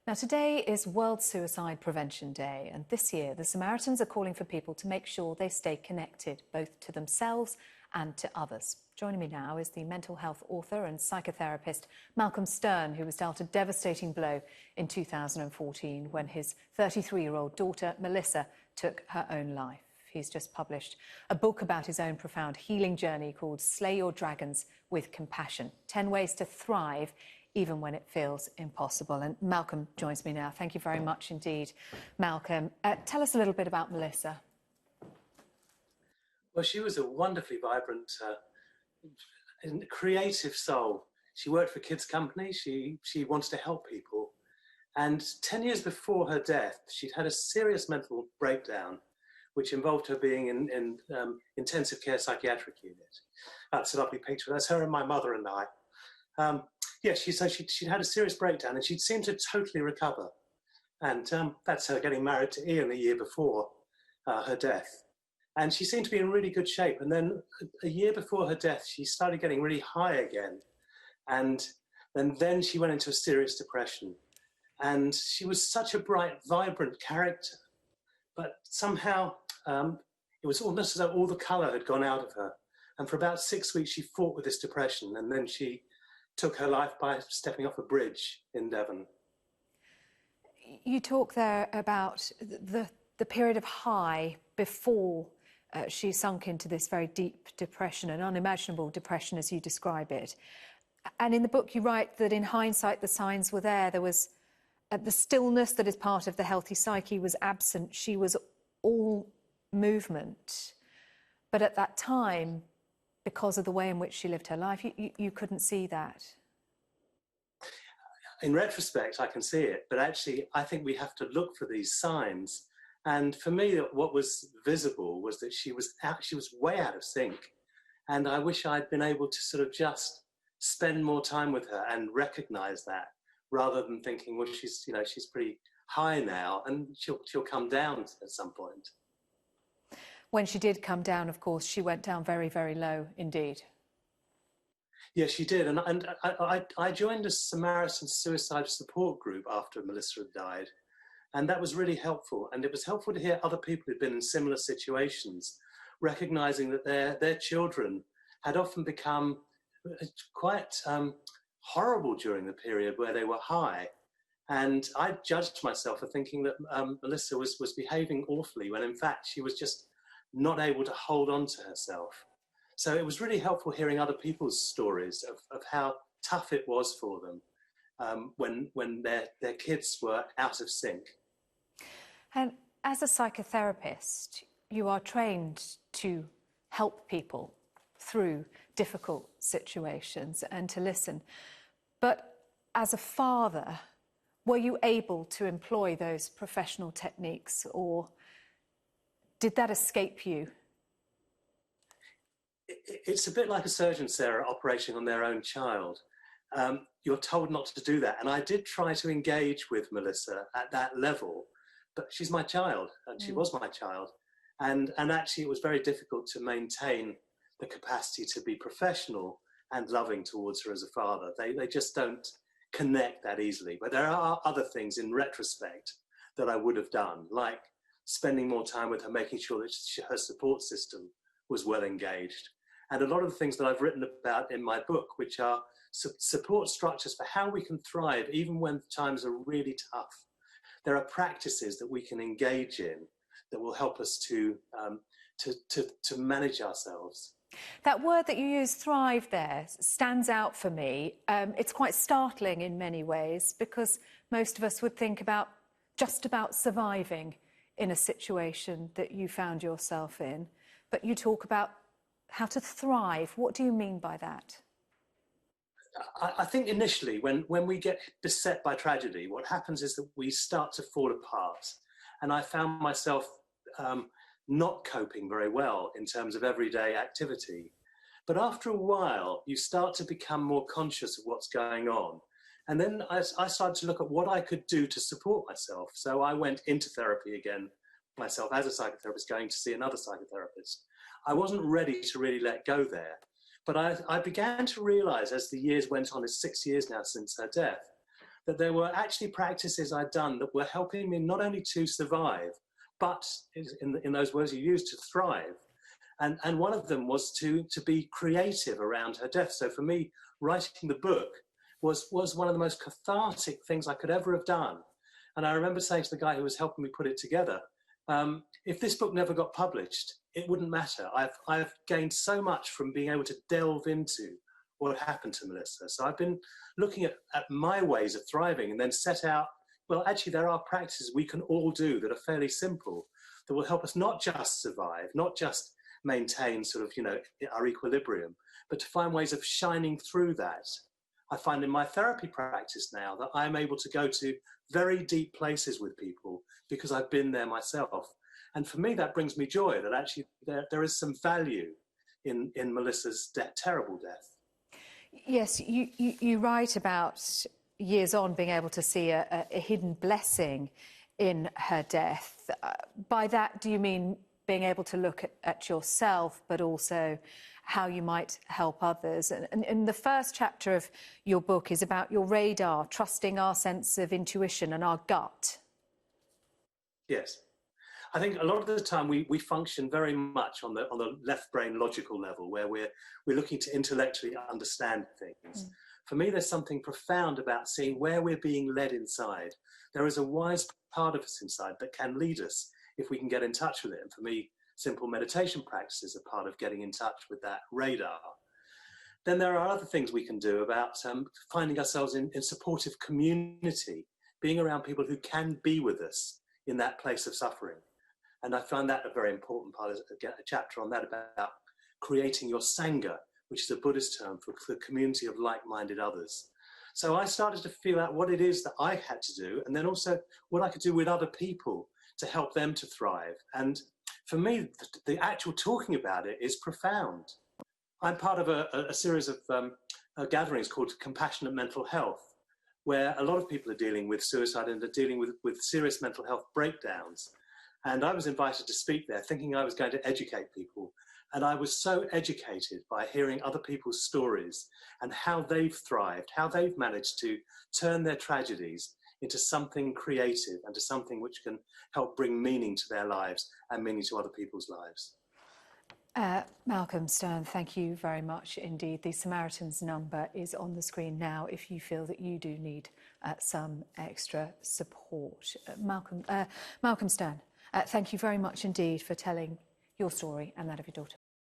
Now, today is World Suicide Prevention Day, and this year the Samaritans are calling for people to make sure they stay connected, both to themselves and to others. Joining me now is the mental health author and psychotherapist Malcolm Stern, who was dealt a devastating blow in 2014 when his 33-year-old daughter, Melissa, took her own life. He's just published a book about his own profound healing journey called Slay Your Dragons with Compassion, 10 Ways to Thrive even when it feels impossible. And Malcolm joins me now. Thank you very much indeed, Malcolm. Tell us a little bit about Melissa. Well, she was a wonderfully vibrant, creative soul. She worked for kids' companies. She wanted to help people. And 10 years before her death, she'd had a serious mental breakdown, which involved her being in intensive care psychiatric unit. That's a lovely picture. That's her and my mother and I. Yeah, she'd had a serious breakdown and she'd seemed to totally recover. And that's her getting married to Ian a year before her death. And she seemed to be in really good shape. And then a year before her death, she started getting really high again. And then she went into a serious depression. And she was such a bright, vibrant character. But somehow it was almost as though all the colour had gone out of her. And for about 6 weeks, she fought with this depression. And then she took her life by stepping off a bridge in Devon. You talk there about the period of high before she sunk into this very deep depression, an unimaginable depression as you describe it. And in the book you write that in hindsight the signs were there. There was the stillness that is part of the healthy psyche was absent. She was all movement. But at that time, because of the way in which she lived her life, you couldn't see that. In retrospect, I can see it, but actually I think we have to look for these signs. And for me, what was visible was that she was way out of sync. And I wish I'd been able to sort of just spend more time with her and recognize that, rather than thinking, well, she's pretty high now and she'll come down at some point. When she did come down, of course, she went down very, very low indeed. Yeah, she did. And I joined a Samaritan suicide support group after Melissa had died. And that was really helpful. And it was helpful to hear other people who'd been in similar situations, recognizing that their children had often become quite horrible during the period where they were high. And I judged myself for thinking that Melissa was behaving awfully, when in fact she was just not able to hold on to herself. So it was really helpful hearing other people's stories of how tough it was for them when their kids were out of sync. And as a psychotherapist, you are trained to help people through difficult situations and to listen. But as a father, were you able to employ those professional techniques, or did that escape you? It's a bit like a surgeon, Sarah, operating on their own child. You're told not to do that. And I did try to engage with Melissa at that level, but she's my child, and she was my child. And actually it was very difficult to maintain the capacity to be professional and loving towards her as a father. They just don't connect that easily. But there are other things in retrospect that I would have done, like spending more time with her, making sure that her support system was well engaged. And a lot of the things that I've written about in my book, which are support structures for how we can thrive even when times are really tough. There are practices that we can engage in that will help us to manage ourselves. That word that you use, thrive, there stands out for me. It's quite startling in many ways, because most of us would think about just about surviving in a situation that you found yourself in. But you talk about how to thrive. What do you mean by that? I think initially, when we get beset by tragedy, what happens is that we start to fall apart. And I found myself not coping very well in terms of everyday activity. But after a while, you start to become more conscious of what's going on. And then I started to look at what I could do to support myself. So I went into therapy again, myself as a psychotherapist, going to see another psychotherapist. I wasn't ready to really let go there. But I began to realize as the years went on, it's 6 years now since her death, that there were actually practices I'd done that were helping me not only to survive, but in those words you used, to thrive. And one of them was to be creative around her death. So for me, writing the book was one of the most cathartic things I could ever have done. And I remember saying to the guy who was helping me put it together, if this book never got published, it wouldn't matter. I've gained so much from being able to delve into what happened to Melissa. So I've been looking at my ways of thriving and then set out, well, actually there are practices we can all do that are fairly simple that will help us not just survive, not just maintain sort of, our equilibrium, but to find ways of shining through that. I find in my therapy practice now that I'm able to go to very deep places with people because I've been there myself. And for me, that brings me joy that actually there is some value in Melissa's terrible death. Yes, you write about years on being able to see a hidden blessing in her death. By that, do you mean being able to look at yourself, but also how you might help others? And the first chapter of your book is about your radar, trusting our sense of intuition and our gut. Yes. I think a lot of the time we function very much on the left brain logical level, where we're looking to intellectually understand things. For me, there's something profound about seeing where we're being led inside. There is a wise part of us inside that can lead us if we can get in touch with it. And for me, simple meditation practices are part of getting in touch with that radar. Then there are other things we can do about finding ourselves in supportive community, being around people who can be with us in that place of suffering. And I find that a very important part, a chapter on that about creating your Sangha, which is a Buddhist term for the community of like-minded others. So I started to feel out what it is that I had to do, and then also what I could do with other people to help them to thrive. And for me, the actual talking about it is profound. I'm part of a series of gatherings called Compassionate Mental Health, where a lot of people are dealing with suicide and are dealing with serious mental health breakdowns. And I was invited to speak there thinking I was going to educate people. And I was so educated by hearing other people's stories and how they've thrived, how they've managed to turn their tragedies into something creative and to something which can help bring meaning to their lives and meaning to other people's lives. Malcolm Stern, thank you very much indeed. The Samaritan's number is on the screen now if you feel that you do need some extra support. Malcolm Stern, thank you very much indeed for telling your story and that of your daughter.